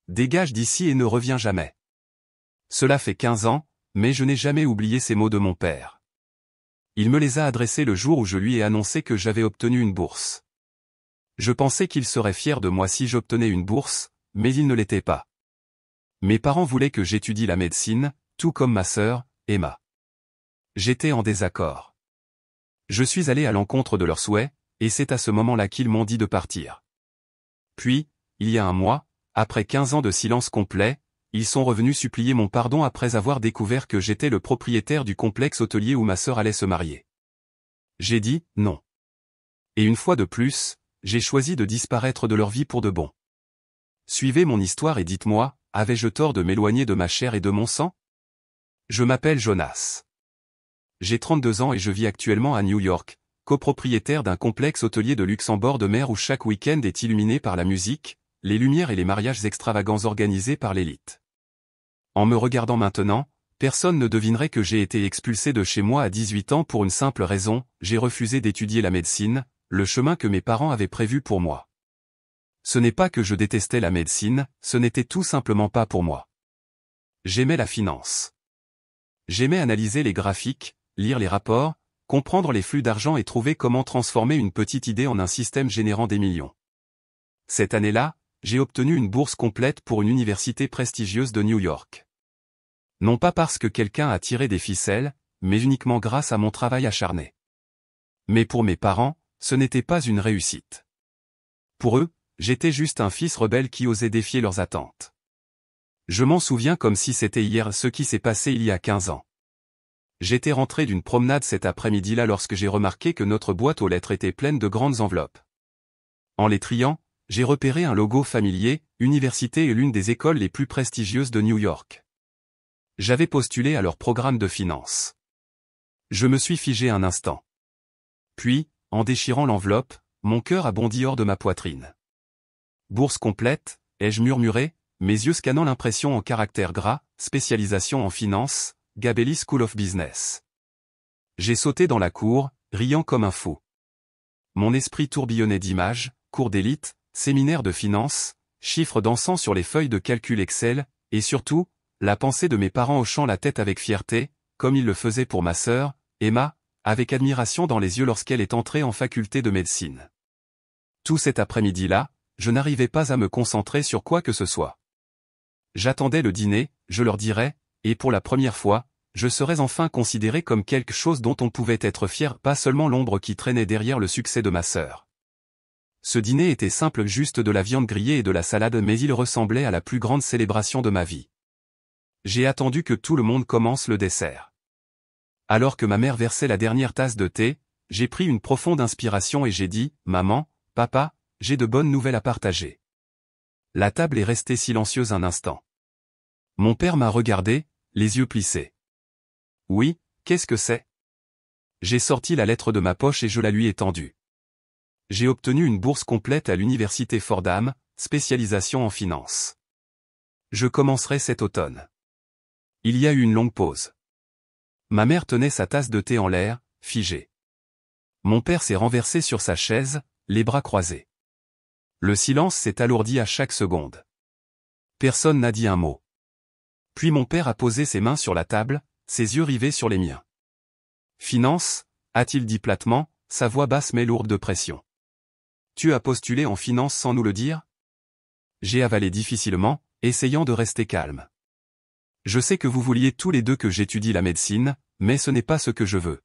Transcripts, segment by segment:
dégage d'ici et ne reviens jamais. Cela fait 15 ans, mais je n'ai jamais oublié ces mots de mon père. Il me les a adressés le jour où je lui ai annoncé que j'avais obtenu une bourse. Je pensais qu'il serait fier de moi si j'obtenais une bourse, mais il ne l'était pas. Mes parents voulaient que j'étudie la médecine, tout comme ma sœur, Emma. J'étais en désaccord. Je suis allé à l'encontre de leurs souhaits, et c'est à ce moment-là qu'ils m'ont dit de partir. Puis, il y a un mois, après 15 ans de silence complet, ils sont revenus supplier mon pardon après avoir découvert que j'étais le propriétaire du complexe hôtelier où ma sœur allait se marier. J'ai dit « non ». Et une fois de plus, j'ai choisi de disparaître de leur vie pour de bon. Suivez mon histoire et dites-moi, avais-je tort de m'éloigner de ma chair et de mon sang? Je m'appelle Jonas. J'ai 32 ans et je vis actuellement à New York, copropriétaire d'un complexe hôtelier de luxe en bord de mer où chaque week-end est illuminé par la musique, les lumières et les mariages extravagants organisés par l'élite. En me regardant maintenant, personne ne devinerait que j'ai été expulsé de chez moi à 18 ans pour une simple raison, j'ai refusé d'étudier la médecine, le chemin que mes parents avaient prévu pour moi. Ce n'est pas que je détestais la médecine, ce n'était tout simplement pas pour moi. J'aimais la finance. J'aimais analyser les graphiques, lire les rapports, comprendre les flux d'argent et trouver comment transformer une petite idée en un système générant des millions. Cette année-là, j'ai obtenu une bourse complète pour une université prestigieuse de New York. Non pas parce que quelqu'un a tiré des ficelles, mais uniquement grâce à mon travail acharné. Mais pour mes parents, ce n'était pas une réussite. Pour eux, j'étais juste un fils rebelle qui osait défier leurs attentes. Je m'en souviens comme si c'était hier ce qui s'est passé il y a 15 ans. J'étais rentré d'une promenade cet après-midi-là lorsque j'ai remarqué que notre boîte aux lettres était pleine de grandes enveloppes. En les triant, j'ai repéré un logo familier, université et l'une des écoles les plus prestigieuses de New York. J'avais postulé à leur programme de finance. Je me suis figé un instant. Puis, en déchirant l'enveloppe, mon cœur a bondi hors de ma poitrine. Bourse complète, ai-je murmuré, mes yeux scannant l'impression en caractères gras, spécialisation en finance, Gabelli School of Business. J'ai sauté dans la cour, riant comme un fou. Mon esprit tourbillonnait d'images, cours d'élite, séminaires de finance, chiffres dansant sur les feuilles de calcul Excel, et surtout, la pensée de mes parents hochant la tête avec fierté, comme ils le faisaient pour ma sœur, Emma, avec admiration dans les yeux lorsqu'elle est entrée en faculté de médecine. Tout cet après-midi-là, je n'arrivais pas à me concentrer sur quoi que ce soit. J'attendais le dîner, je leur dirais, et pour la première fois, je serais enfin considéré comme quelque chose dont on pouvait être fier, pas seulement l'ombre qui traînait derrière le succès de ma sœur. Ce dîner était simple, juste de la viande grillée et de la salade, mais il ressemblait à la plus grande célébration de ma vie. J'ai attendu que tout le monde commence le dessert. Alors que ma mère versait la dernière tasse de thé, j'ai pris une profonde inspiration et j'ai dit, « Maman, papa, j'ai de bonnes nouvelles à partager. » La table est restée silencieuse un instant. Mon père m'a regardé, les yeux plissés. « Oui, qu'est-ce que c'est ?» J'ai sorti la lettre de ma poche et je la lui ai tendue. J'ai obtenu une bourse complète à l'université Fordham, spécialisation en finance. Je commencerai cet automne. Il y a eu une longue pause. Ma mère tenait sa tasse de thé en l'air, figée. Mon père s'est renversé sur sa chaise, les bras croisés. Le silence s'est alourdi à chaque seconde. Personne n'a dit un mot. Puis mon père a posé ses mains sur la table, ses yeux rivés sur les miens. « Finance » a-t-il dit platement, sa voix basse mais lourde de pression. « Tu as postulé en finance sans nous le dire ?» J'ai avalé difficilement, essayant de rester calme. Je sais que vous vouliez tous les deux que j'étudie la médecine, mais ce n'est pas ce que je veux.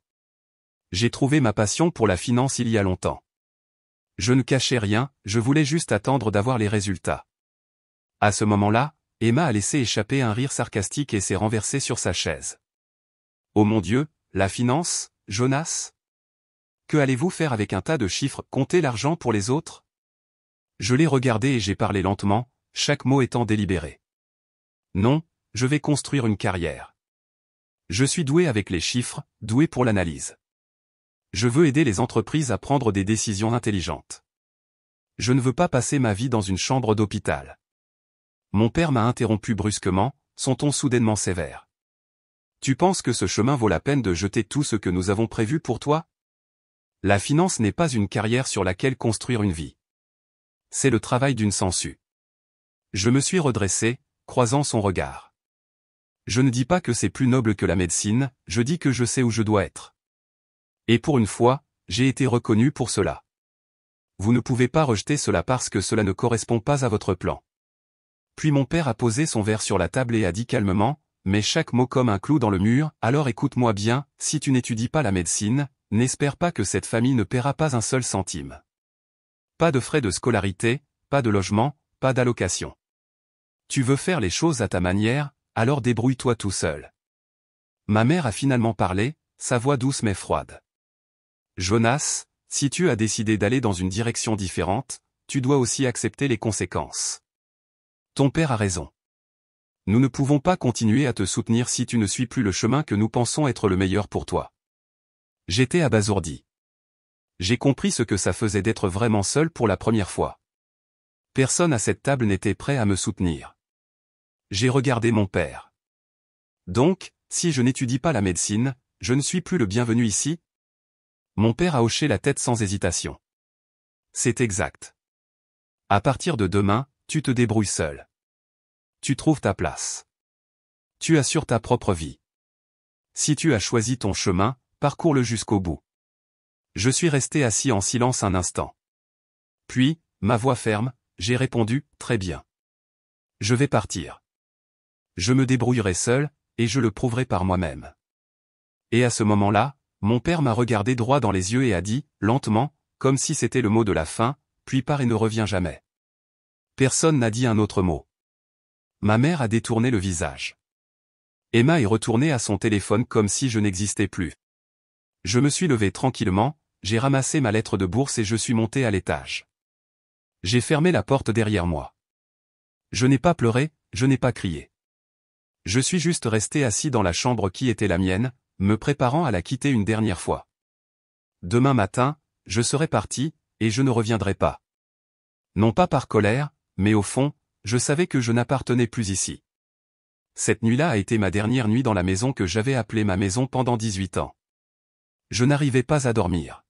J'ai trouvé ma passion pour la finance il y a longtemps. Je ne cachais rien, je voulais juste attendre d'avoir les résultats. À ce moment-là, Emma a laissé échapper un rire sarcastique et s'est renversée sur sa chaise. Oh mon Dieu, la finance, Jonas? Que allez-vous faire avec un tas de chiffres, compter l'argent pour les autres? Je l'ai regardé et j'ai parlé lentement, chaque mot étant délibéré. Non, je vais construire une carrière. Je suis doué avec les chiffres, doué pour l'analyse. Je veux aider les entreprises à prendre des décisions intelligentes. Je ne veux pas passer ma vie dans une chambre d'hôpital. Mon père m'a interrompu brusquement, son ton soudainement sévère. Tu penses que ce chemin vaut la peine de jeter tout ce que nous avons prévu pour toi? La finance n'est pas une carrière sur laquelle construire une vie. C'est le travail d'une sangsue. Je me suis redressé, croisant son regard. Je ne dis pas que c'est plus noble que la médecine, je dis que je sais où je dois être. Et pour une fois, j'ai été reconnu pour cela. Vous ne pouvez pas rejeter cela parce que cela ne correspond pas à votre plan. Puis mon père a posé son verre sur la table et a dit calmement, mais chaque mot comme un clou dans le mur, alors écoute-moi bien, si tu n'étudies pas la médecine, n'espère pas que cette famille ne paiera pas un seul centime. Pas de frais de scolarité, pas de logement, pas d'allocation. Tu veux faire les choses à ta manière, alors débrouille-toi tout seul. Ma mère a finalement parlé, sa voix douce mais froide. Jonas, si tu as décidé d'aller dans une direction différente, tu dois aussi accepter les conséquences. Ton père a raison. Nous ne pouvons pas continuer à te soutenir si tu ne suis plus le chemin que nous pensons être le meilleur pour toi. J'étais abasourdi. J'ai compris ce que ça faisait d'être vraiment seul pour la première fois. Personne à cette table n'était prêt à me soutenir. J'ai regardé mon père. Donc, si je n'étudie pas la médecine, je ne suis plus le bienvenu ici? Mon père a hoché la tête sans hésitation. C'est exact. À partir de demain, tu te débrouilles seul. Tu trouves ta place. Tu assures ta propre vie. Si tu as choisi ton chemin, parcours-le jusqu'au bout. Je suis resté assis en silence un instant. Puis, ma voix ferme, j'ai répondu, très bien. Je vais partir. Je me débrouillerai seul, et je le prouverai par moi-même. Et à ce moment-là, mon père m'a regardé droit dans les yeux et a dit, lentement, comme si c'était le mot de la fin, puis pars et ne reviens jamais. Personne n'a dit un autre mot. Ma mère a détourné le visage. Emma est retournée à son téléphone comme si je n'existais plus. Je me suis levé tranquillement, j'ai ramassé ma lettre de bourse et je suis monté à l'étage. J'ai fermé la porte derrière moi. Je n'ai pas pleuré, je n'ai pas crié. Je suis juste resté assis dans la chambre qui était la mienne, me préparant à la quitter une dernière fois. Demain matin, je serai parti, et je ne reviendrai pas. Non pas par colère, mais au fond, je savais que je n'appartenais plus ici. Cette nuit-là a été ma dernière nuit dans la maison que j'avais appelée ma maison pendant 18 ans. Je n'arrivais pas à dormir.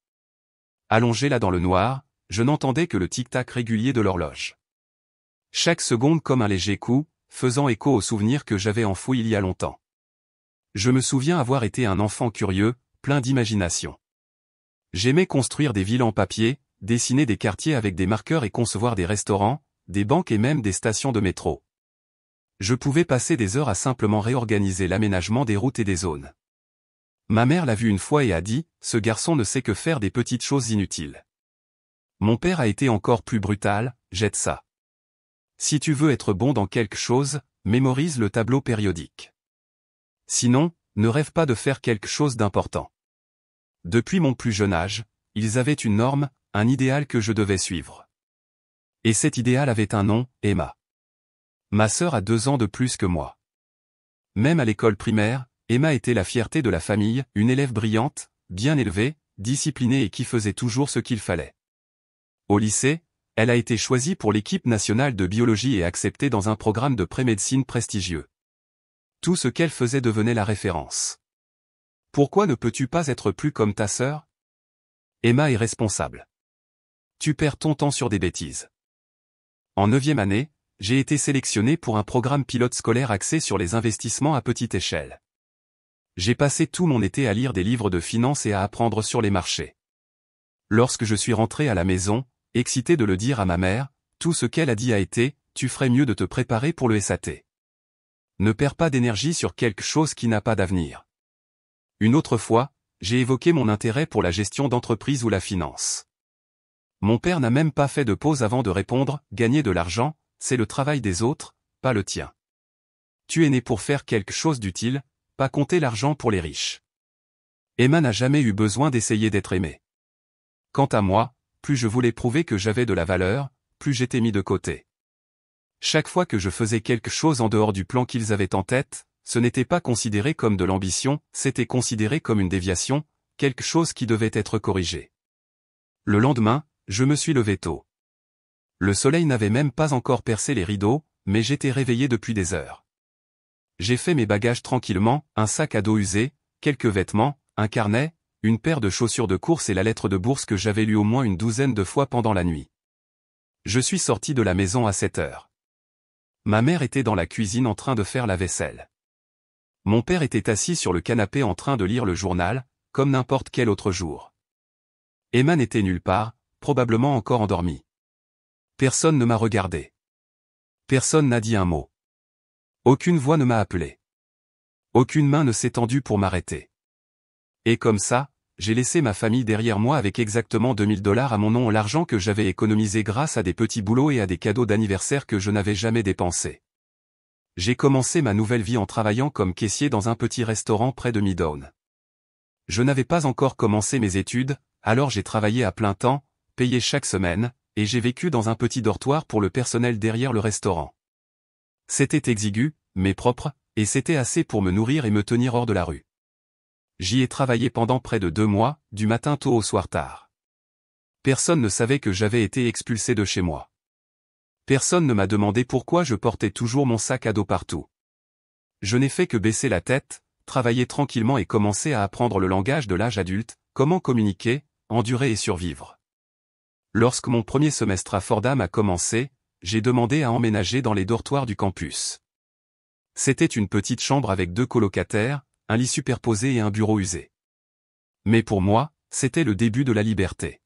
Allongé là dans le noir, je n'entendais que le tic-tac régulier de l'horloge. Chaque seconde comme un léger coup, faisant écho aux souvenirs que j'avais enfouis il y a longtemps. Je me souviens avoir été un enfant curieux, plein d'imagination. J'aimais construire des villes en papier, dessiner des quartiers avec des marqueurs et concevoir des restaurants, des banques et même des stations de métro. Je pouvais passer des heures à simplement réorganiser l'aménagement des routes et des zones. Ma mère l'a vu une fois et a dit, ce garçon ne sait que faire des petites choses inutiles. Mon père a été encore plus brutal, jette ça. Si tu veux être bon dans quelque chose, mémorise le tableau périodique. Sinon, ne rêve pas de faire quelque chose d'important. Depuis mon plus jeune âge, ils avaient une norme, un idéal que je devais suivre. Et cet idéal avait un nom, Emma. Ma sœur a 2 ans de plus que moi. Même à l'école primaire, Emma était la fierté de la famille, une élève brillante, bien élevée, disciplinée et qui faisait toujours ce qu'il fallait. Au lycée, elle a été choisie pour l'équipe nationale de biologie et acceptée dans un programme de pré-médecine prestigieux. Tout ce qu'elle faisait devenait la référence. Pourquoi ne peux-tu pas être plus comme ta sœur? Emma est responsable. Tu perds ton temps sur des bêtises. En 9e année, j'ai été sélectionné pour un programme pilote scolaire axé sur les investissements à petite échelle. J'ai passé tout mon été à lire des livres de finance et à apprendre sur les marchés. Lorsque je suis rentré à la maison, excité de le dire à ma mère, tout ce qu'elle a dit a été, tu ferais mieux de te préparer pour le SAT. Ne perds pas d'énergie sur quelque chose qui n'a pas d'avenir. Une autre fois, j'ai évoqué mon intérêt pour la gestion d'entreprise ou la finance. Mon père n'a même pas fait de pause avant de répondre, gagner de l'argent, c'est le travail des autres, pas le tien. Tu es né pour faire quelque chose d'utile, pas compter l'argent pour les riches. Emma n'a jamais eu besoin d'essayer d'être aimée. Quant à moi, plus je voulais prouver que j'avais de la valeur, plus j'étais mis de côté. Chaque fois que je faisais quelque chose en dehors du plan qu'ils avaient en tête, ce n'était pas considéré comme de l'ambition, c'était considéré comme une déviation, quelque chose qui devait être corrigé. Le lendemain, je me suis levé tôt. Le soleil n'avait même pas encore percé les rideaux, mais j'étais réveillé depuis des heures. J'ai fait mes bagages tranquillement, un sac à dos usé, quelques vêtements, un carnet, une paire de chaussures de course et la lettre de bourse que j'avais lue au moins une 12aine de fois pendant la nuit. Je suis sorti de la maison à 7 heures. Ma mère était dans la cuisine en train de faire la vaisselle. Mon père était assis sur le canapé en train de lire le journal, comme n'importe quel autre jour. Emma n'était nulle part, probablement encore endormie. Personne ne m'a regardé. Personne n'a dit un mot. Aucune voix ne m'a appelé. Aucune main ne s'est tendue pour m'arrêter. Et comme ça, j'ai laissé ma famille derrière moi avec exactement $2000 à mon nom, l'argent que j'avais économisé grâce à des petits boulots et à des cadeaux d'anniversaire que je n'avais jamais dépensés. J'ai commencé ma nouvelle vie en travaillant comme caissier dans un petit restaurant près de Midtown. Je n'avais pas encore commencé mes études, alors j'ai travaillé à plein temps, payé chaque semaine, et j'ai vécu dans un petit dortoir pour le personnel derrière le restaurant. C'était exigu, mais propre, et c'était assez pour me nourrir et me tenir hors de la rue. J'y ai travaillé pendant près de 2 mois, du matin tôt au soir tard. Personne ne savait que j'avais été expulsé de chez moi. Personne ne m'a demandé pourquoi je portais toujours mon sac à dos partout. Je n'ai fait que baisser la tête, travailler tranquillement et commencer à apprendre le langage de l'âge adulte, comment communiquer, endurer et survivre. Lorsque mon premier semestre à Fordham a commencé, j'ai demandé à emménager dans les dortoirs du campus. C'était une petite chambre avec 2 colocataires, un lit superposé et un bureau usé. Mais pour moi, c'était le début de la liberté.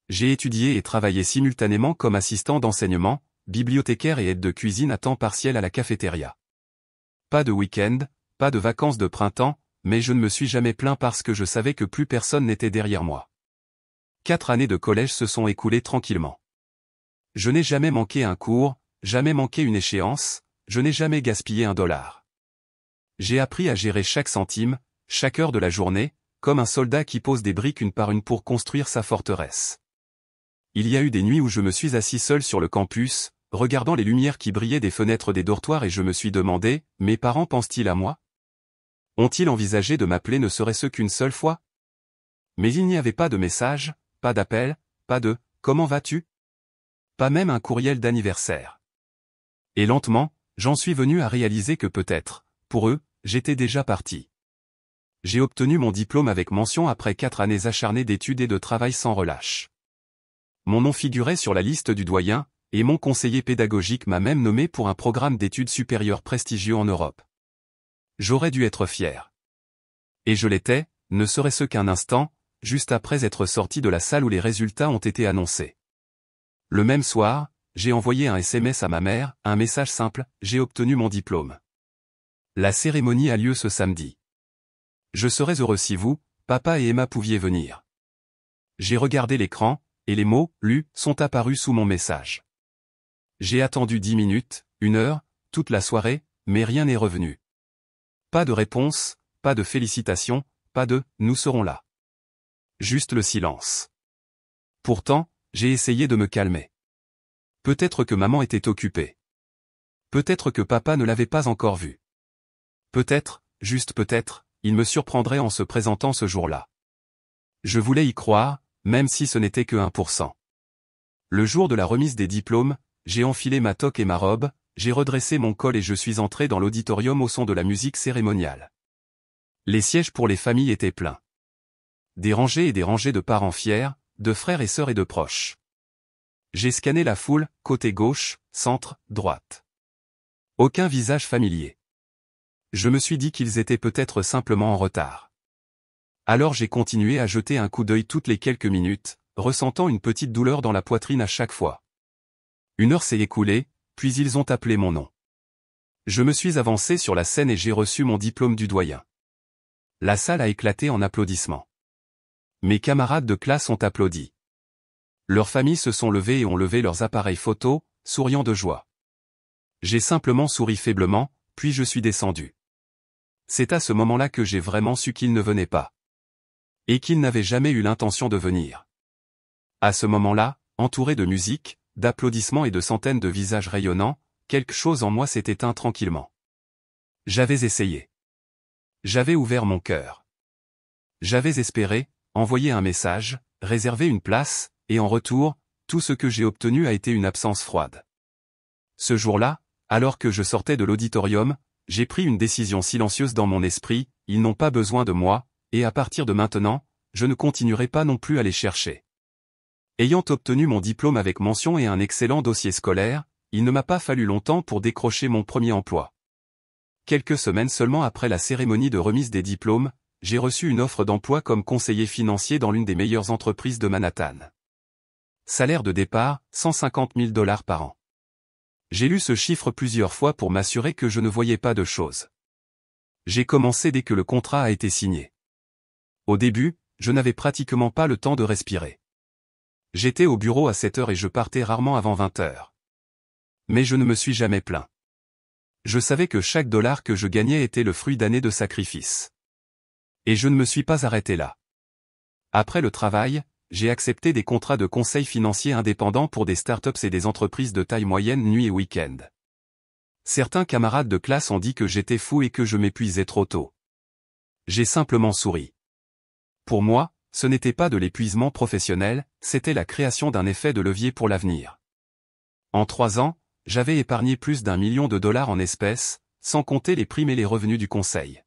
J'ai étudié et travaillé simultanément comme assistant d'enseignement, bibliothécaire et aide de cuisine à temps partiel à la cafétéria. Pas de week-end, pas de vacances de printemps, mais je ne me suis jamais plaint parce que je savais que plus personne n'était derrière moi. 4 années de collège se sont écoulées tranquillement. Je n'ai jamais manqué un cours, jamais manqué une échéance, je n'ai jamais gaspillé $1. J'ai appris à gérer chaque centime, chaque heure de la journée, comme un soldat qui pose des briques une par une pour construire sa forteresse. Il y a eu des nuits où je me suis assis seul sur le campus, regardant les lumières qui brillaient des fenêtres des dortoirs et je me suis demandé, mes parents pensent-ils à moi? Ont-ils envisagé de m'appeler ne serait-ce qu'une seule fois? Mais il n'y avait pas de message, pas d'appel, pas de « comment vas-tu ?» Pas même un courriel d'anniversaire. Et lentement, j'en suis venu à réaliser que peut-être, pour eux, j'étais déjà parti. J'ai obtenu mon diplôme avec mention après 4 années acharnées d'études et de travail sans relâche. Mon nom figurait sur la liste du doyen, et mon conseiller pédagogique m'a même nommé pour un programme d'études supérieures prestigieux en Europe. J'aurais dû être fier. Et je l'étais, ne serait-ce qu'un instant, juste après être sorti de la salle où les résultats ont été annoncés. Le même soir, j'ai envoyé un SMS à ma mère, un message simple, j'ai obtenu mon diplôme. La cérémonie a lieu ce samedi. Je serais heureux si vous, papa et Emma pouviez venir. J'ai regardé l'écran, et les mots, lus, sont apparus sous mon message. J'ai attendu 10 minutes, 1 heure, toute la soirée, mais rien n'est revenu. Pas de réponse, pas de félicitations, pas de « nous serons là ». Juste le silence. Pourtant, j'ai essayé de me calmer. Peut-être que maman était occupée. Peut-être que papa ne l'avait pas encore vu. Peut-être, juste peut-être, il me surprendrait en se présentant ce jour-là. Je voulais y croire, même si ce n'était que 1%. Le jour de la remise des diplômes, j'ai enfilé ma toque et ma robe, j'ai redressé mon col et je suis entré dans l'auditorium au son de la musique cérémoniale. Les sièges pour les familles étaient pleins. Des rangées et des rangées de parents fiers, de frères et sœurs et de proches. J'ai scanné la foule, côté gauche, centre, droite. Aucun visage familier. Je me suis dit qu'ils étaient peut-être simplement en retard. Alors j'ai continué à jeter un coup d'œil toutes les quelques minutes, ressentant une petite douleur dans la poitrine à chaque fois. 1 heure s'est écoulée, puis ils ont appelé mon nom. Je me suis avancé sur la scène et j'ai reçu mon diplôme du doyen. La salle a éclaté en applaudissements. Mes camarades de classe ont applaudi. Leurs familles se sont levées et ont levé leurs appareils photo, souriant de joie. J'ai simplement souri faiblement, puis je suis descendu. C'est à ce moment-là que j'ai vraiment su qu'ils ne venaient pas. Et qu'ils n'avaient jamais eu l'intention de venir. À ce moment-là, entouré de musique, d'applaudissements et de centaines de visages rayonnants, quelque chose en moi s'est éteint tranquillement. J'avais essayé. J'avais ouvert mon cœur. J'avais espéré, envoyé un message, réservé une place, et en retour, tout ce que j'ai obtenu a été une absence froide. Ce jour-là, alors que je sortais de l'auditorium, j'ai pris une décision silencieuse dans mon esprit, ils n'ont pas besoin de moi, et à partir de maintenant, je ne continuerai pas non plus à les chercher. Ayant obtenu mon diplôme avec mention et un excellent dossier scolaire, il ne m'a pas fallu longtemps pour décrocher mon premier emploi. Quelques semaines seulement après la cérémonie de remise des diplômes, j'ai reçu une offre d'emploi comme conseiller financier dans l'une des meilleures entreprises de Manhattan. Salaire de départ, 150 000 $ par an. J'ai lu ce chiffre plusieurs fois pour m'assurer que je ne voyais pas de choses. J'ai commencé dès que le contrat a été signé. Au début, je n'avais pratiquement pas le temps de respirer. J'étais au bureau à 7 heures et je partais rarement avant 20 heures. Mais je ne me suis jamais plaint. Je savais que chaque dollar que je gagnais était le fruit d'années de sacrifice. Et je ne me suis pas arrêté là. Après le travail, j'ai accepté des contrats de conseil financier indépendant pour des startups et des entreprises de taille moyenne nuit et week-end. Certains camarades de classe ont dit que j'étais fou et que je m'épuisais trop tôt. J'ai simplement souri. Pour moi, ce n'était pas de l'épuisement professionnel, c'était la création d'un effet de levier pour l'avenir. En 3 ans, j'avais épargné plus d'1 million de dollars en espèces, sans compter les primes et les revenus du conseil.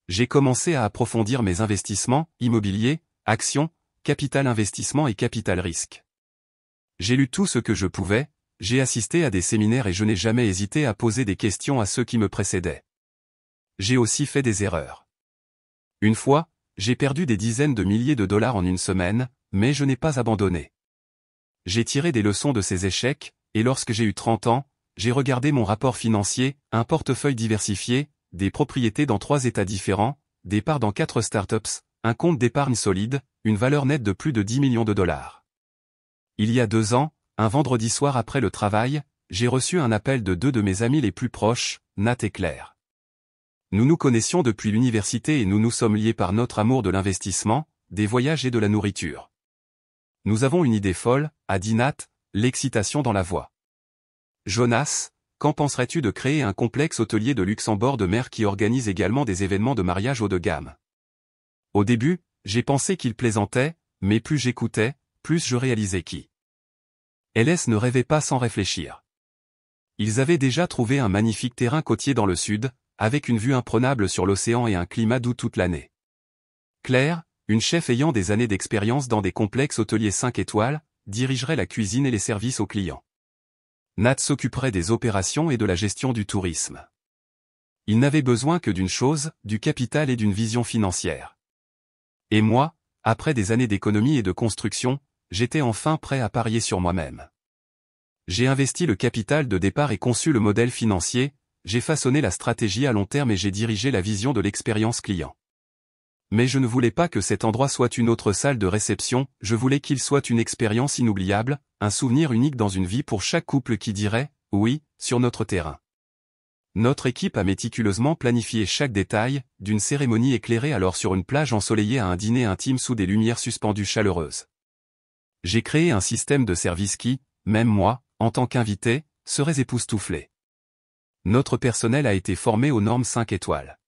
J'ai commencé à approfondir mes investissements, immobiliers, actions, capital investissement et capital risque. J'ai lu tout ce que je pouvais, j'ai assisté à des séminaires et je n'ai jamais hésité à poser des questions à ceux qui me précédaient. J'ai aussi fait des erreurs. Une fois, j'ai perdu des dizaines de milliers de dollars en une semaine, mais je n'ai pas abandonné. J'ai tiré des leçons de ces échecs, et lorsque j'ai eu 30 ans, j'ai regardé mon rapport financier, un portefeuille diversifié, des propriétés dans 3 États différents, des parts dans 4 startups, un compte d'épargne solide, une valeur nette de plus de 10 millions de dollars. Il y a 2 ans, un vendredi soir après le travail, j'ai reçu un appel de 2 de mes amis les plus proches, Nat et Claire. Nous nous connaissions depuis l'université et nous nous sommes liés par notre amour de l'investissement, des voyages et de la nourriture. Nous avons une idée folle, a dit Nat, l'excitation dans la voix. Jonas, qu'en penserais-tu de créer un complexe hôtelier de luxe en bord de mer qui organise également des événements de mariage haut de gamme? Au début, j'ai pensé qu'il plaisantait, mais plus j'écoutais, plus je réalisais qui. LS ne rêvait pas sans réfléchir. Ils avaient déjà trouvé un magnifique terrain côtier dans le sud, avec une vue imprenable sur l'océan et un climat doux toute l'année. Claire, une chef ayant des années d'expérience dans des complexes hôteliers 5 étoiles, dirigerait la cuisine et les services aux clients. Nat s'occuperait des opérations et de la gestion du tourisme. Il n'avait besoin que d'une chose, du capital et d'une vision financière. Et moi, après des années d'économie et de construction, j'étais enfin prêt à parier sur moi-même. J'ai investi le capital de départ et conçu le modèle financier, j'ai façonné la stratégie à long terme et j'ai dirigé la vision de l'expérience client. Mais je ne voulais pas que cet endroit soit une autre salle de réception, je voulais qu'il soit une expérience inoubliable, un souvenir unique dans une vie pour chaque couple qui dirait « oui » sur notre terrain. Notre équipe a méticuleusement planifié chaque détail, d'une cérémonie éclairée alors sur une plage ensoleillée à un dîner intime sous des lumières suspendues chaleureuses. J'ai créé un système de service qui, même moi, en tant qu'invité, serais époustouflé. Notre personnel a été formé aux normes 5 étoiles.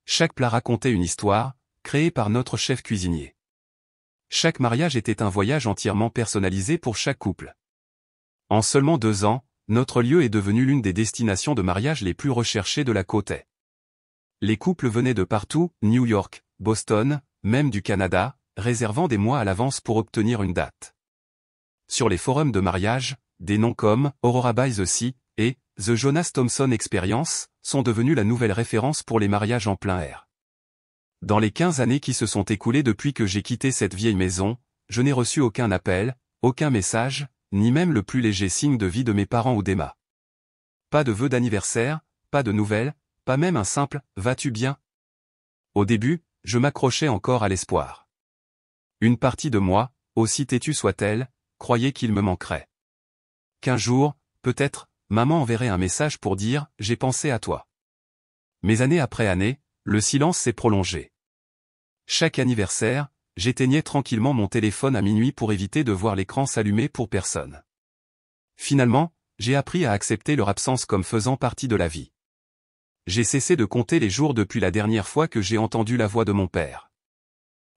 Chaque plat racontait une histoire, créée par notre chef cuisinier. Chaque mariage était un voyage entièrement personnalisé pour chaque couple. En seulement 2 ans, notre lieu est devenu l'une des destinations de mariage les plus recherchées de la côte est. Les couples venaient de partout, New York, Boston, même du Canada, réservant des mois à l'avance pour obtenir une date. Sur les forums de mariage, des noms comme Aurora by the Sea et The Jonas Thompson Experience sont devenus la nouvelle référence pour les mariages en plein air. Dans les 15 années qui se sont écoulées depuis que j'ai quitté cette vieille maison, je n'ai reçu aucun appel, aucun message, ni même le plus léger signe de vie de mes parents ou d'Emma. Pas de vœux d'anniversaire, pas de nouvelles, pas même un simple « vas-tu bien ?» Au début, je m'accrochais encore à l'espoir. Une partie de moi, aussi têtue soit-elle, croyait qu'il me manquerait. Qu'un jour, peut-être, maman enverrait un message pour dire « j'ai pensé à toi ». Mais année après année, le silence s'est prolongé. Chaque anniversaire, j'éteignais tranquillement mon téléphone à minuit pour éviter de voir l'écran s'allumer pour personne. Finalement, j'ai appris à accepter leur absence comme faisant partie de la vie. J'ai cessé de compter les jours depuis la dernière fois que j'ai entendu la voix de mon père.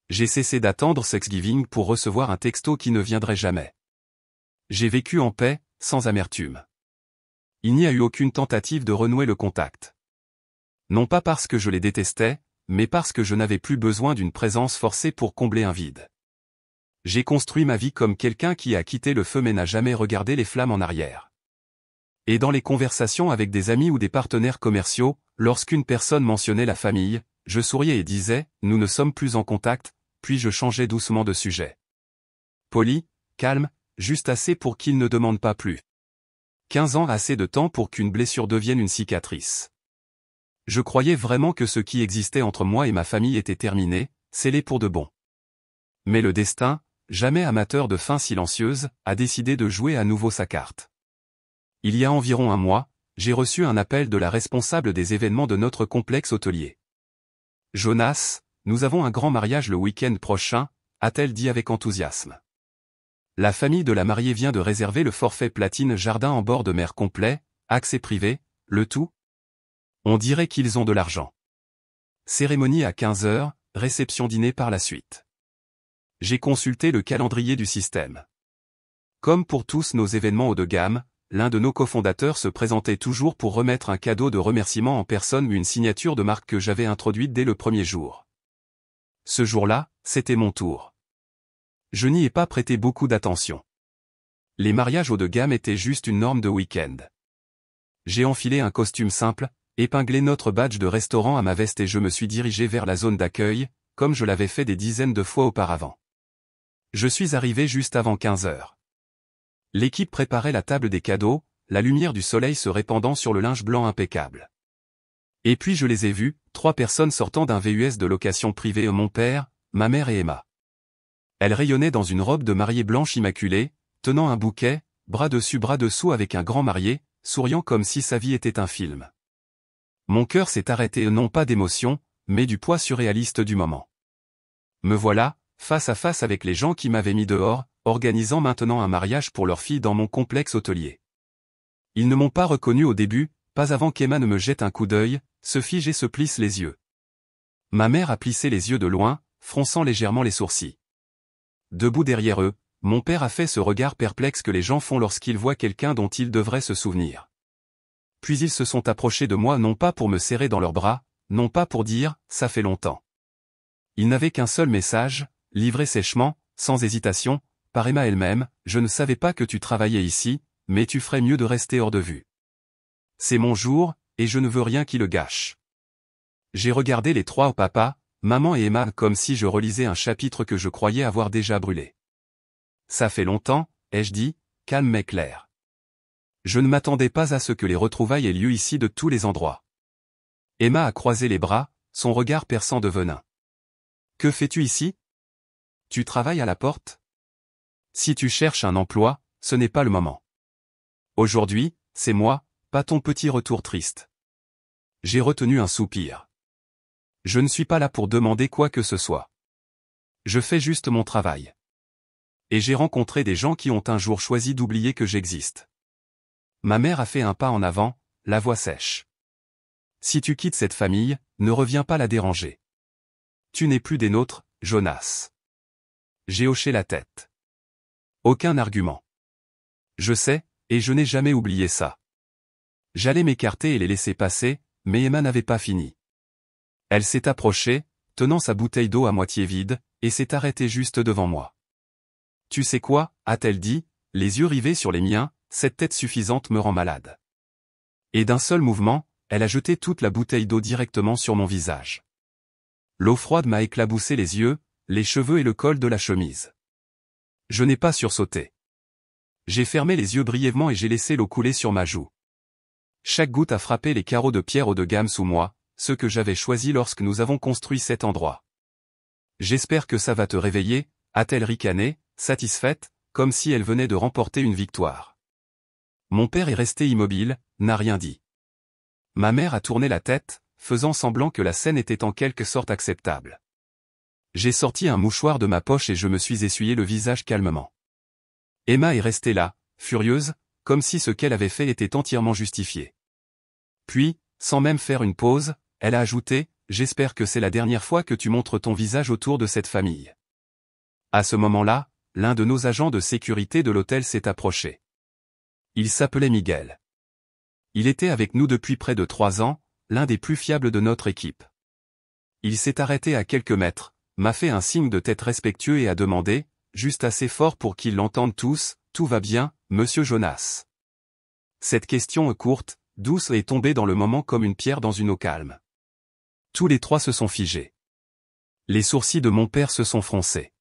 J'ai cessé d'attendre Thanksgiving pour recevoir un texto qui ne viendrait jamais. J'ai vécu en paix, sans amertume. Il n'y a eu aucune tentative de renouer le contact. Non pas parce que je les détestais, mais parce que je n'avais plus besoin d'une présence forcée pour combler un vide. J'ai construit ma vie comme quelqu'un qui a quitté le feu mais n'a jamais regardé les flammes en arrière. Et dans les conversations avec des amis ou des partenaires commerciaux, lorsqu'une personne mentionnait la famille, je souriais et disais, nous ne sommes plus en contact, puis je changeais doucement de sujet. Poli, calme, juste assez pour qu'il ne demande pas plus. 15 ans, assez de temps pour qu'une blessure devienne une cicatrice. Je croyais vraiment que ce qui existait entre moi et ma famille était terminé, scellé pour de bon. Mais le destin, jamais amateur de fins silencieuses, a décidé de jouer à nouveau sa carte. Il y a environ un mois, j'ai reçu un appel de la responsable des événements de notre complexe hôtelier. « Jonas, nous avons un grand mariage le week-end prochain », a-t-elle dit avec enthousiasme. La famille de la mariée vient de réserver le forfait platine jardin en bord de mer complet, accès privé, le tout. On dirait qu'ils ont de l'argent. Cérémonie à 15 h, réception dîner par la suite. J'ai consulté le calendrier du système. Comme pour tous nos événements haut de gamme, l'un de nos cofondateurs se présentait toujours pour remettre un cadeau de remerciement en personne ou une signature de marque que j'avais introduite dès le premier jour. Ce jour-là, c'était mon tour. Je n'y ai pas prêté beaucoup d'attention. Les mariages haut de gamme étaient juste une norme de week-end. J'ai enfilé un costume simple, épinglé notre badge de restaurant à ma veste et je me suis dirigé vers la zone d'accueil, comme je l'avais fait des dizaines de fois auparavant. Je suis arrivé juste avant 15 h. L'équipe préparait la table des cadeaux, la lumière du soleil se répandant sur le linge blanc impeccable. Et puis je les ai vus, 3 personnes sortant d'un VUS de location privée, mon père, ma mère et Emma. Elle rayonnait dans une robe de mariée blanche immaculée, tenant un bouquet, bras dessus bras dessous avec un grand marié, souriant comme si sa vie était un film. Mon cœur s'est arrêté non pas d'émotion, mais du poids surréaliste du moment. Me voilà, face à face avec les gens qui m'avaient mis dehors, organisant maintenant un mariage pour leur fille dans mon complexe hôtelier. Ils ne m'ont pas reconnu au début, pas avant qu'Emma ne me jette un coup d'œil, se fige et se plisse les yeux. Ma mère a plissé les yeux de loin, fronçant légèrement les sourcils. Debout derrière eux, mon père a fait ce regard perplexe que les gens font lorsqu'ils voient quelqu'un dont ils devraient se souvenir. Puis ils se sont approchés de moi non pas pour me serrer dans leurs bras, non pas pour dire « ça fait longtemps ». Ils n'avaient qu'un seul message, livré sèchement, sans hésitation, par Emma elle-même, « Je ne savais pas que tu travaillais ici, mais tu ferais mieux de rester hors de vue. C'est mon jour, et je ne veux rien qui le gâche. » J'ai regardé les 3 papa, maman et Emma comme si je relisais un chapitre que je croyais avoir déjà brûlé. « Ça fait longtemps », ai-je dit, calme mais clair. Je ne m'attendais pas à ce que les retrouvailles aient lieu ici de tous les endroits. Emma a croisé les bras, son regard perçant de venin. « Que fais-tu ici? Tu travailles à la porte? Si tu cherches un emploi, ce n'est pas le moment. Aujourd'hui, c'est moi, pas ton petit retour triste. » J'ai retenu un soupir. Je ne suis pas là pour demander quoi que ce soit. Je fais juste mon travail. Et j'ai rencontré des gens qui ont un jour choisi d'oublier que j'existe. Ma mère a fait un pas en avant, la voix sèche. Si tu quittes cette famille, ne reviens pas la déranger. Tu n'es plus des nôtres, Jonas. J'ai hoché la tête. Aucun argument. Je sais, et je n'ai jamais oublié ça. J'allais m'écarter et les laisser passer, mais Emma n'avait pas fini. Elle s'est approchée, tenant sa bouteille d'eau à moitié vide, et s'est arrêtée juste devant moi. « Tu sais quoi ?» a-t-elle dit, les yeux rivés sur les miens, « cette tête suffisante me rend malade. » Et d'un seul mouvement, elle a jeté toute la bouteille d'eau directement sur mon visage. L'eau froide m'a éclaboussé les yeux, les cheveux et le col de la chemise. Je n'ai pas sursauté. J'ai fermé les yeux brièvement et j'ai laissé l'eau couler sur ma joue. Chaque goutte a frappé les carreaux de pierre haut de gamme sous moi, ceux que j'avais choisis lorsque nous avons construit cet endroit. « J'espère que ça va te réveiller », a-t-elle ricané, satisfaite, comme si elle venait de remporter une victoire. Mon père est resté immobile, n'a rien dit. Ma mère a tourné la tête, faisant semblant que la scène était en quelque sorte acceptable. J'ai sorti un mouchoir de ma poche et je me suis essuyé le visage calmement. Emma est restée là, furieuse, comme si ce qu'elle avait fait était entièrement justifié. Puis, sans même faire une pause, elle a ajouté, « J'espère que c'est la dernière fois que tu montres ton visage autour de cette famille. » À ce moment-là, l'un de nos agents de sécurité de l'hôtel s'est approché. Il s'appelait Miguel. Il était avec nous depuis près de 3 ans, l'un des plus fiables de notre équipe. Il s'est arrêté à quelques mètres, m'a fait un signe de tête respectueux et a demandé, juste assez fort pour qu'ils l'entendent tous, « Tout va bien, monsieur Jonas. » Cette question courte, douce est tombée dans le moment comme une pierre dans une eau calme. Tous les trois se sont figés. Les sourcils de mon père se sont froncés.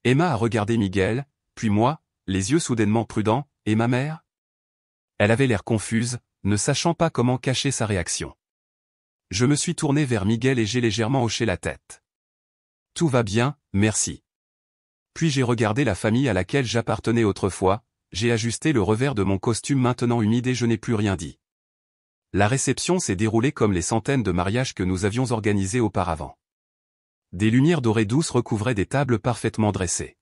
Emma a regardé Miguel, puis moi, les yeux soudainement prudents, et ma mère? Elle avait l'air confuse, ne sachant pas comment cacher sa réaction. Je me suis tourné vers Miguel et j'ai légèrement hoché la tête. Tout va bien, merci. Puis j'ai regardé la famille à laquelle j'appartenais autrefois, j'ai ajusté le revers de mon costume maintenant humide et je n'ai plus rien dit. La réception s'est déroulée comme les centaines de mariages que nous avions organisés auparavant. Des lumières dorées douces recouvraient des tables parfaitement dressées.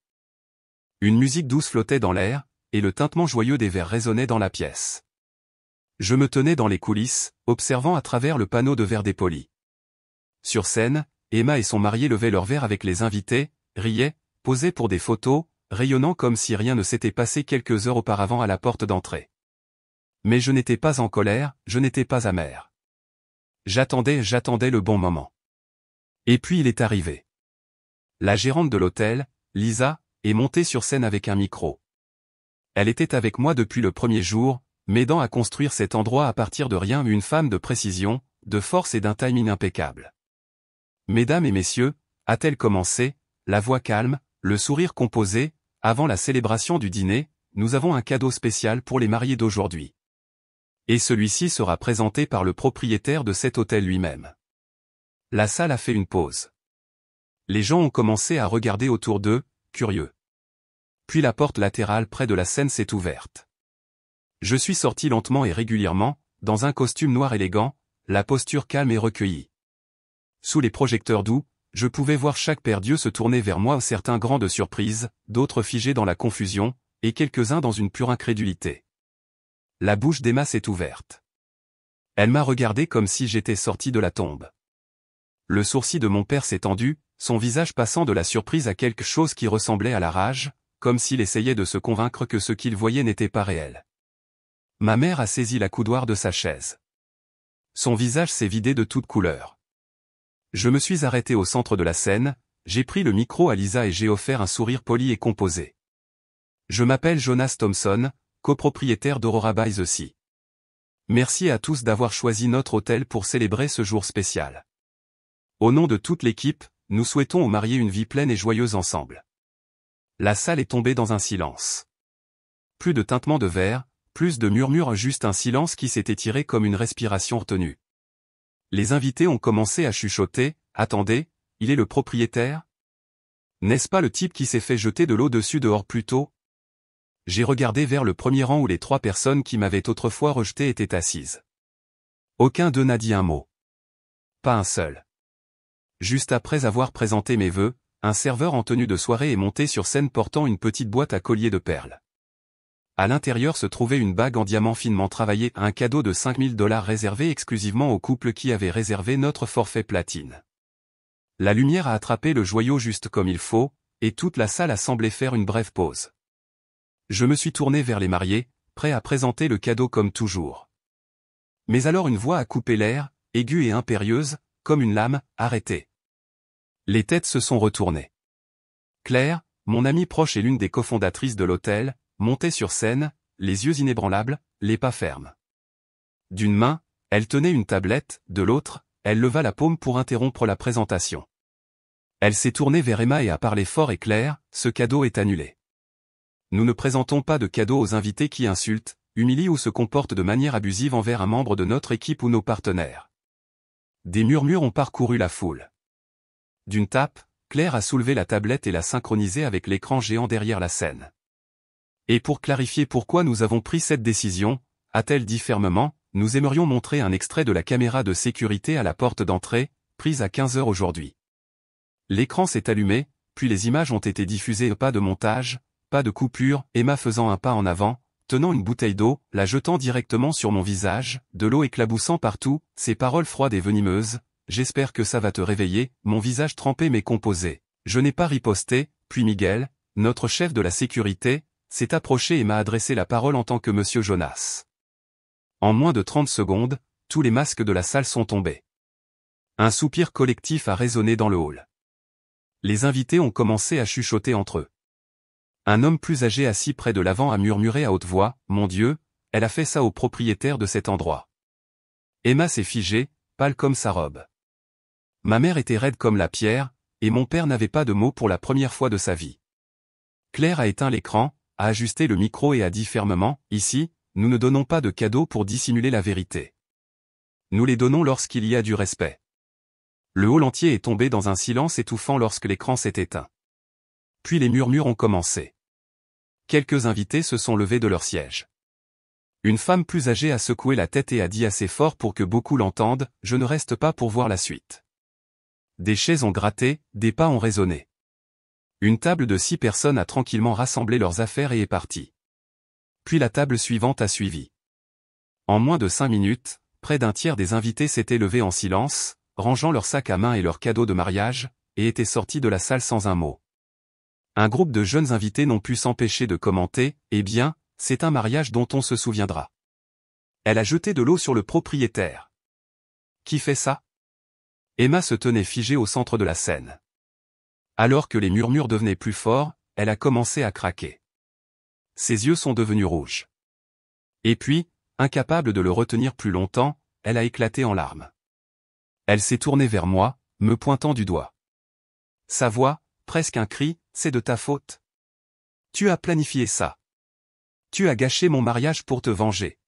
Une musique douce flottait dans l'air, et le tintement joyeux des verres résonnait dans la pièce. Je me tenais dans les coulisses, observant à travers le panneau de verre dépoli. Sur scène, Emma et son mari levaient leurs verres avec les invités, riaient, posaient pour des photos, rayonnant comme si rien ne s'était passé quelques heures auparavant à la porte d'entrée. Mais je n'étais pas en colère, je n'étais pas amer. J'attendais le bon moment. Et puis il est arrivé. La gérante de l'hôtel, Lisa, est montée sur scène avec un micro. Elle était avec moi depuis le premier jour, m'aidant à construire cet endroit à partir de rien, une femme de précision, de force et d'un timing impeccable. Mesdames et messieurs, a-t-elle commencé, la voix calme, le sourire composé, avant la célébration du dîner, nous avons un cadeau spécial pour les mariés d'aujourd'hui. Et celui-ci sera présenté par le propriétaire de cet hôtel lui-même. La salle a fait une pause. Les gens ont commencé à regarder autour d'eux, curieux. Puis la porte latérale près de la scène s'est ouverte. Je suis sorti lentement et régulièrement, dans un costume noir élégant, la posture calme et recueillie. Sous les projecteurs doux, je pouvais voir chaque paire d'yeux se tourner vers moi, certains grands de surprise, d'autres figés dans la confusion, et quelques-uns dans une pure incrédulité. La bouche d'Emma s'est ouverte. Elle m'a regardé comme si j'étais sorti de la tombe. Le sourcil de mon père s'est tendu, son visage passant de la surprise à quelque chose qui ressemblait à la rage, comme s'il essayait de se convaincre que ce qu'il voyait n'était pas réel. Ma mère a saisi la coudoir de sa chaise. Son visage s'est vidé de toute couleur. Je me suis arrêté au centre de la scène, j'ai pris le micro à Lisa et j'ai offert un sourire poli et composé. Je m'appelle Jonas Thompson, copropriétaire d'Aurora by the Sea. Merci à tous d'avoir choisi notre hôtel pour célébrer ce jour spécial. Au nom de toute l'équipe, nous souhaitons aux mariés une vie pleine et joyeuse ensemble. La salle est tombée dans un silence. Plus de tintements de verre, plus de murmures, juste un silence qui s'est étiré comme une respiration retenue. Les invités ont commencé à chuchoter, « Attendez, il est le propriétaire? N'est-ce pas le type qui s'est fait jeter de l'eau dessus dehors plus tôt ?» J'ai regardé vers le premier rang où les 3 personnes qui m'avaient autrefois rejeté étaient assises. Aucun d'eux n'a dit un mot. Pas un seul. Juste après avoir présenté mes vœux, un serveur en tenue de soirée est monté sur scène portant une petite boîte à collier de perles. À l'intérieur se trouvait une bague en diamant finement travaillée, un cadeau de $5000 réservé exclusivement au couple qui avait réservé notre forfait platine. La lumière a attrapé le joyau juste comme il faut, et toute la salle a semblé faire une brève pause. Je me suis tourné vers les mariés, prêt à présenter le cadeau comme toujours. Mais alors une voix a coupé l'air, aiguë et impérieuse, comme une lame, « Arrêtez !» Les têtes se sont retournées. Claire, mon amie proche et l'une des cofondatrices de l'hôtel, montait sur scène, les yeux inébranlables, les pas fermes. D'une main, elle tenait une tablette, de l'autre, elle leva la paume pour interrompre la présentation. Elle s'est tournée vers Emma et a parlé fort et clair, « Ce cadeau est annulé. Nous ne présentons pas de cadeau aux invités qui insultent, humilient ou se comportent de manière abusive envers un membre de notre équipe ou nos partenaires. » Des murmures ont parcouru la foule. D'une tape, Claire a soulevé la tablette et l'a synchronisée avec l'écran géant derrière la scène. Et pour clarifier pourquoi nous avons pris cette décision, a-t-elle dit fermement, nous aimerions montrer un extrait de la caméra de sécurité à la porte d'entrée, prise à 15 h aujourd'hui. L'écran s'est allumé, puis les images ont été diffusées, pas de montage, pas de coupure, Emma faisant un pas en avant, tenant une bouteille d'eau, la jetant directement sur mon visage, de l'eau éclaboussant partout, ses paroles froides et venimeuses, j'espère que ça va te réveiller, mon visage trempé mais composé. Je n'ai pas riposté, puis Miguel, notre chef de la sécurité, s'est approché et m'a adressé la parole en tant que Monsieur Jonas. En moins de 30 secondes, tous les masques de la salle sont tombés. Un soupir collectif a résonné dans le hall. Les invités ont commencé à chuchoter entre eux. Un homme plus âgé assis près de l'avant a murmuré à haute voix, « Mon Dieu, Elle a fait ça au propriétaire de cet endroit. Emma s'est figée, pâle comme sa robe. Ma mère était raide comme la pierre, et mon père n'avait pas de mots pour la première fois de sa vie. Claire a éteint l'écran, a ajusté le micro et a dit fermement, « Ici, nous ne donnons pas de cadeaux pour dissimuler la vérité. Nous les donnons lorsqu'il y a du respect. » Le hall entier est tombé dans un silence étouffant lorsque l'écran s'est éteint. Puis les murmures ont commencé. Quelques invités se sont levés de leur siège. Une femme plus âgée a secoué la tête et a dit assez fort pour que beaucoup l'entendent, « Je ne reste pas pour voir la suite. » Des chaises ont gratté, des pas ont résonné. Une table de 6 personnes a tranquillement rassemblé leurs affaires et est partie. Puis la table suivante a suivi. En moins de 5 minutes, près d'un tiers des invités s'étaient levés en silence, rangeant leurs sacs à main et leurs cadeaux de mariage, et étaient sortis de la salle sans un mot. Un groupe de jeunes invités n'ont pu s'empêcher de commenter, « Eh bien, c'est un mariage dont on se souviendra. » Elle a jeté de l'eau sur le propriétaire. Qui fait ça? Emma se tenait figée au centre de la scène. Alors que les murmures devenaient plus forts, elle a commencé à craquer. Ses yeux sont devenus rouges. Et puis, incapable de le retenir plus longtemps, elle a éclaté en larmes. Elle s'est tournée vers moi, me pointant du doigt. Sa voix, presque un cri, « C'est de ta faute. Tu as planifié ça. Tu as gâché mon mariage pour te venger. »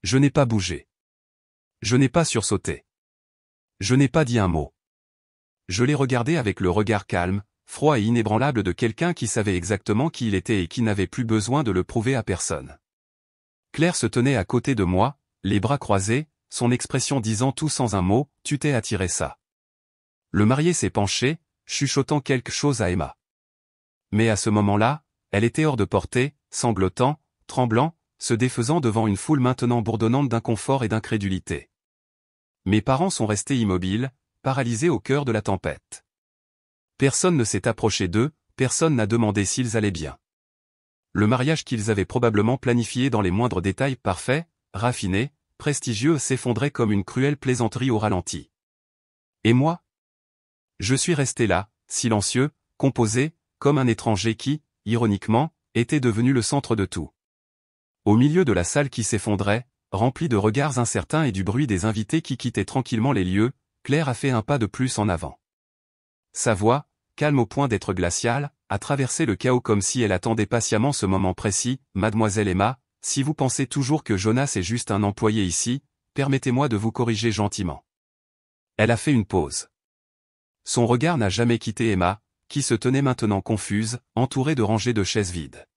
Je n'ai pas bougé. Je n'ai pas sursauté. Je n'ai pas dit un mot. Je l'ai regardé avec le regard calme, froid et inébranlable de quelqu'un qui savait exactement qui il était et qui n'avait plus besoin de le prouver à personne. Claire se tenait à côté de moi, les bras croisés, son expression disant tout sans un mot, « Tu t'es attiré ça. » Le marié s'est penché, chuchotant quelque chose à Emma. Mais à ce moment-là, elle était hors de portée, sanglotant, tremblant, se défaisant devant une foule maintenant bourdonnante d'inconfort et d'incrédulité. Mes parents sont restés immobiles, paralysés au cœur de la tempête. Personne ne s'est approché d'eux, personne n'a demandé s'ils allaient bien. Le mariage qu'ils avaient probablement planifié dans les moindres détails parfaits, raffinés, prestigieux s'effondrait comme une cruelle plaisanterie au ralenti. Et moi? Je suis resté là, silencieux, composé, comme un étranger qui, ironiquement, était devenu le centre de tout. Au milieu de la salle qui s'effondrait, remplie de regards incertains et du bruit des invités qui quittaient tranquillement les lieux, Claire a fait un pas de plus en avant. Sa voix, calme au point d'être glaciale, a traversé le chaos comme si elle attendait patiemment ce moment précis. « Mademoiselle Emma, si vous pensez toujours que Jonas est juste un employé ici, permettez-moi de vous corriger gentiment. » Elle a fait une pause. Son regard n'a jamais quitté Emma, qui se tenait maintenant confuse, entourée de rangées de chaises vides.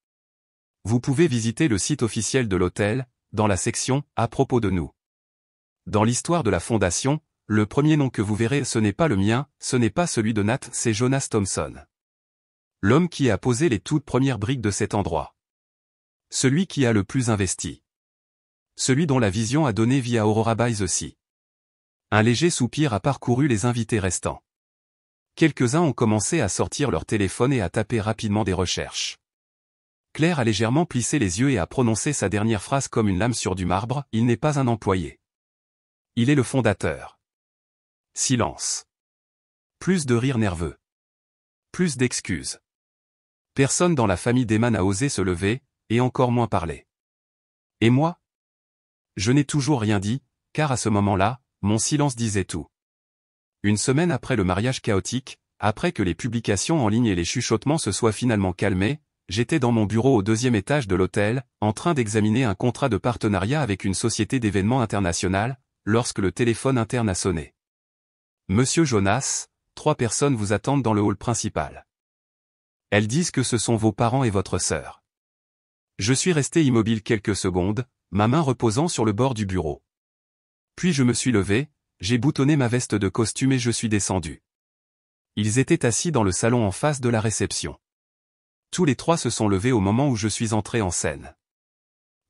Vous pouvez visiter le site officiel de l'hôtel, dans la section « À propos de nous ». Dans l'histoire de la fondation, le premier nom que vous verrez ce n'est pas le mien, ce n'est pas celui de Nat, c'est Jonas Thompson. L'homme qui a posé les toutes premières briques de cet endroit. Celui qui a le plus investi. Celui dont la vision a donné vie à Aurora by the Sea. Un léger soupir a parcouru les invités restants. Quelques-uns ont commencé à sortir leur téléphone et à taper rapidement des recherches. Claire a légèrement plissé les yeux et a prononcé sa dernière phrase comme une lame sur du marbre, « Il n'est pas un employé. Il est le fondateur. » Silence. Plus de rires nerveux. Plus d'excuses. Personne dans la famille d'Emma n'a osé se lever, et encore moins parler. Et moi? Je n'ai toujours rien dit, car à ce moment-là, mon silence disait tout. Une semaine après le mariage chaotique, après que les publications en ligne et les chuchotements se soient finalement calmés, j'étais dans mon bureau au 2e étage de l'hôtel, en train d'examiner un contrat de partenariat avec une société d'événements internationale, lorsque le téléphone interne a sonné. Monsieur Jonas, 3 personnes vous attendent dans le hall principal. Elles disent que ce sont vos parents et votre sœur. Je suis resté immobile quelques secondes, ma main reposant sur le bord du bureau. Puis je me suis levé, j'ai boutonné ma veste de costume et je suis descendu. Ils étaient assis dans le salon en face de la réception. Tous les 3 se sont levés au moment où je suis entré en scène.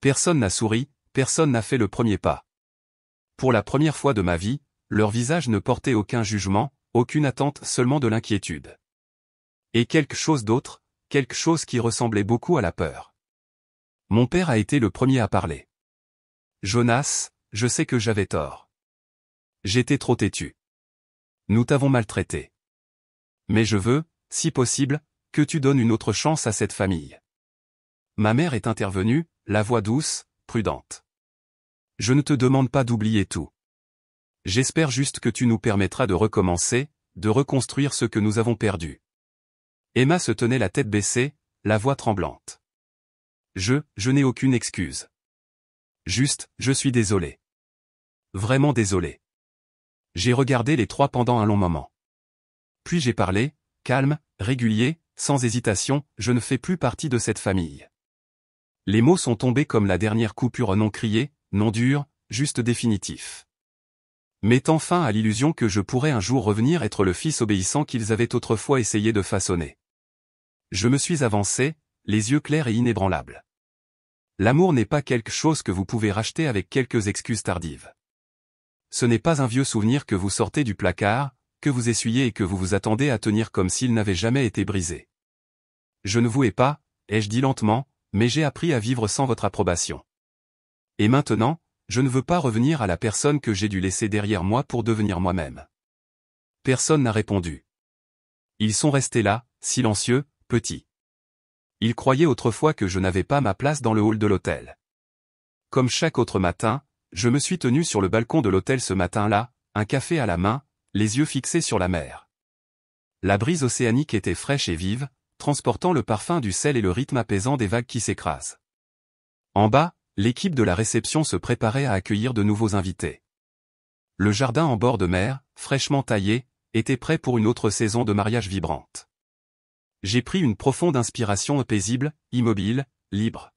Personne n'a souri, personne n'a fait le premier pas. Pour la première fois de ma vie, leur visage ne portait aucun jugement, aucune attente, seulement de l'inquiétude. Et quelque chose d'autre, quelque chose qui ressemblait beaucoup à la peur. Mon père a été le premier à parler. Jonas, je sais que j'avais tort. J'étais trop têtu. Nous t'avons maltraité. Mais je veux, si possible, que tu donnes une autre chance à cette famille. Ma mère est intervenue, la voix douce, prudente. Je ne te demande pas d'oublier tout. J'espère juste que tu nous permettras de recommencer, de reconstruire ce que nous avons perdu. Emma se tenait la tête baissée, la voix tremblante. Je n'ai aucune excuse. Juste, je suis désolé. Vraiment désolé. J'ai regardé les trois pendant un long moment. Puis j'ai parlé, calme, régulier, sans hésitation, je ne fais plus partie de cette famille. Les mots sont tombés comme la dernière coupure non criée, non dure, juste définitif. Mettant fin à l'illusion que je pourrais un jour revenir être le fils obéissant qu'ils avaient autrefois essayé de façonner. Je me suis avancé, les yeux clairs et inébranlables. L'amour n'est pas quelque chose que vous pouvez racheter avec quelques excuses tardives. Ce n'est pas un vieux souvenir que vous sortez du placard, que vous essuyez et que vous vous attendez à tenir comme s'il n'avait jamais été brisé. Je ne vous hais pas, ai-je dit lentement, mais j'ai appris à vivre sans votre approbation. Et maintenant, je ne veux pas revenir à la personne que j'ai dû laisser derrière moi pour devenir moi-même. Personne n'a répondu. Ils sont restés là, silencieux, petits. Ils croyaient autrefois que je n'avais pas ma place dans le hall de l'hôtel. Comme chaque autre matin, je me suis tenu sur le balcon de l'hôtel ce matin-là, un café à la main, les yeux fixés sur la mer. La brise océanique était fraîche et vive, transportant le parfum du sel et le rythme apaisant des vagues qui s'écrasent. En bas, l'équipe de la réception se préparait à accueillir de nouveaux invités. Le jardin en bord de mer, fraîchement taillé, était prêt pour une autre saison de mariage vibrante. J'ai pris une profonde inspiration paisible, immobile, libre.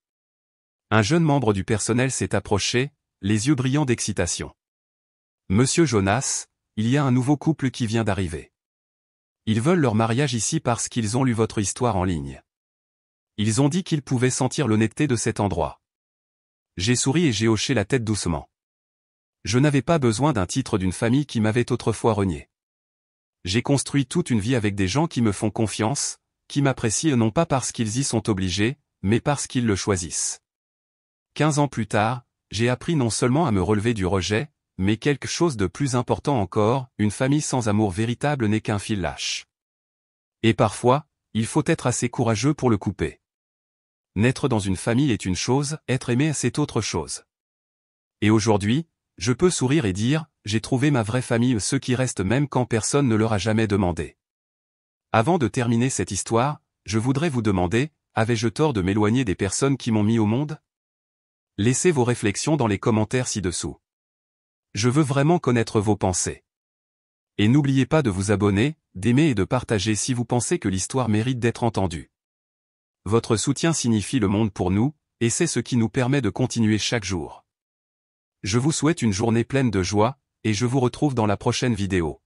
Un jeune membre du personnel s'est approché, les yeux brillants d'excitation. « Monsieur Jonas, il y a un nouveau couple qui vient d'arriver. Ils veulent leur mariage ici parce qu'ils ont lu votre histoire en ligne. Ils ont dit qu'ils pouvaient sentir l'honnêteté de cet endroit. » J'ai souri et j'ai hoché la tête doucement. Je n'avais pas besoin d'un titre d'une famille qui m'avait autrefois renié. J'ai construit toute une vie avec des gens qui me font confiance, qui m'apprécient non pas parce qu'ils y sont obligés, mais parce qu'ils le choisissent. 15 ans plus tard, j'ai appris non seulement à me relever du rejet, mais quelque chose de plus important encore, une famille sans amour véritable n'est qu'un fil lâche. Et parfois, il faut être assez courageux pour le couper. Naître dans une famille est une chose, être aimé c'est autre chose. Et aujourd'hui, je peux sourire et dire, j'ai trouvé ma vraie famille, ceux qui restent même quand personne ne leur a jamais demandé. Avant de terminer cette histoire, je voudrais vous demander, avais-je tort de m'éloigner des personnes qui m'ont mis au monde? Laissez vos réflexions dans les commentaires ci-dessous. Je veux vraiment connaître vos pensées. Et n'oubliez pas de vous abonner, d'aimer et de partager si vous pensez que l'histoire mérite d'être entendue. Votre soutien signifie le monde pour nous, et c'est ce qui nous permet de continuer chaque jour. Je vous souhaite une journée pleine de joie, et je vous retrouve dans la prochaine vidéo.